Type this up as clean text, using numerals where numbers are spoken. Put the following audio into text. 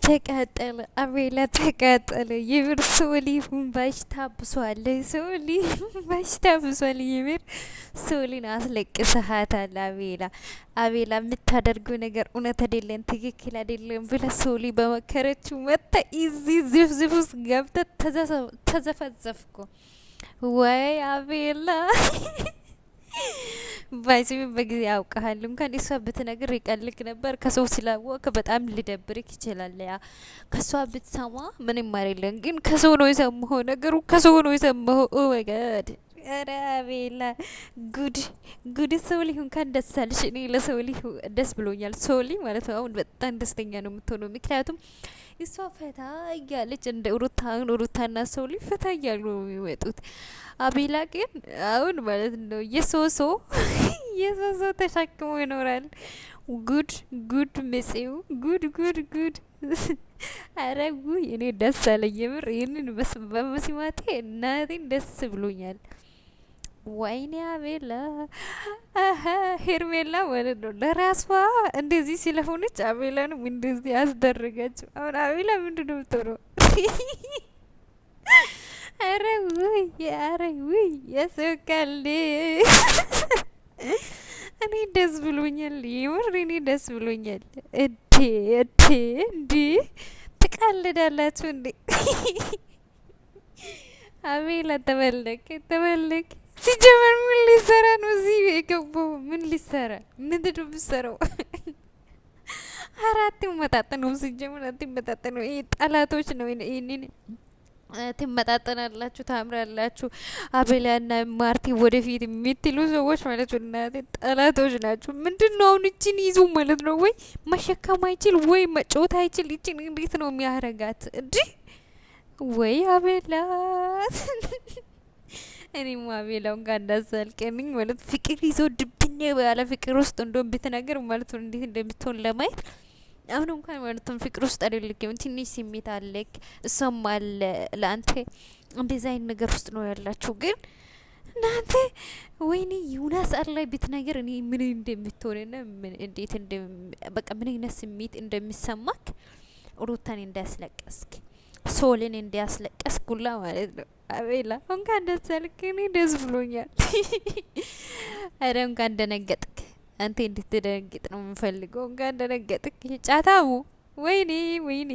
ተቃጠለ፣ አቤላ ተቃጠለ። የምር ሶሊ ባሽ ታብሷል፣ ሶሊ ባሽ ታብሷል። የምር ሶሊን አስለቅሰሃታል አቤላ። አቤላ የምታደርገው ነገር እውነት አይደለም፣ ትክክል አይደለም ብለ ሶሊ በመከረችው መጣ ኢዚ ዝፍዝፍ ውስጥ ገብተ ተዘፈዘፍኩ። ወይ አቤላ ባይሲም በጊዜ ያውቃል። እንኳን እሷ ብትነግር ይቀልክ ነበር። ከሰው ስላወቅ በጣም ሊደብርክ ይችላል። ያ ከሷ ብትሰማ ምንም አይደለም፣ ግን ከሰው ነው የሰማኸው። ነገሩ ከሰው ነው የሰማኸው። ኦ ማይ ጋድ! ኧረ አቤላ ጉድ ጉድ! ሶሊ እንኳን ደስ አለሽ። እኔ ለሶሊ ደስ ብሎኛል። ሶሊ ማለት ነው አሁን በጣም ደስተኛ ነው የምትሆነው፣ ምክንያቱም እሷ ፈታ እያለች እንደ ሩታና ሶሊ ፈታ እያሉ ነው የሚመጡት። አቤላ ግን አሁን ማለት ነው የሶሶ የሶሶ ተሸክሞ ይኖራል። ጉድ ጉድ መጽው ጉድ ጉድ ጉድ! አረ ጉይ! እኔ ደስ አለኝ የምር ይህንን በመስማቴ እናቴን ደስ ብሎኛል። ወይኔ አቤላ ሄርሜላ ማለት ነው ለራሷ እንደዚህ ስለሆነች አቤላንም እንደዚህ ያስደረገችው። አሁን አቤላ ምንድነው የምትሆነው? አረ ውይ! አረ ውይ! የሰውቃል እኔ ደስ ብሎኛል የምር እኔ ደስ ብሎኛል። እዴ እዴ እንዴ ትቃልዳላችሁ እንዴ? አቤላ ተበለክ ተበለክ። ሲጀመር ምን ሊሰራ ነው እዚህ የገባው? ምን ሊሰራ? ምንድን ነው የምትሰራው? አራት መጣጠነው ሲጀመር አትመጣጠነው። ይሄ ጠላቶች ነው። ይሄንን ትመጣጠናላችሁ፣ ታምራላችሁ። አቤላና ማርቲ ወደፊት የምትሉ ሰዎች ማለት ነው እናቴ ጠላቶች ናችሁ። ምንድን ነው አሁን እችን ይዙ ማለት ነው? ወይ መሸከም አይችል ወይ መጮት አይችል። እችን እንዴት ነው የሚያረጋት እንዴ? ወይ አቤላ እኔም አቤላውን ጋር እንዳዛልቀንኝ ማለት ፍቅር ይዞ ድብኝ ያለ ፍቅር ውስጥ እንደም ብትነገር ማለት ነው እንዴት እንደምትሆን ለማየት አሁን እንኳን ማለት ነው ፍቅር ውስጥ አይደለም፣ ትንሽ ስሜት አለክ፣ እሷም አለ ለአንተ እንደዛ አይነት ነገር ውስጥ ነው ያላችሁ። ግን እናንተ ወይኔ ዩናስ ላይ ብትነገር እኔ ምን እንደምትሆንና ምን እንዴት በቃ ምን አይነት ስሜት እንደሚሰማክ ሩታን እንዳያስለቀስክ ሶልን እንዲያስለቀስኩላ ማለት ነው። አቤላ እንኳን ደስ አለክ፣ እኔ ደስ ብሎኛል። አረ እንኳን ደነገጥክ። አንተ እንድትደነግጥ ነው የምፈልገው። እንኳን ደነገጥክ። ጫታሙ ወይኔ ወይኔ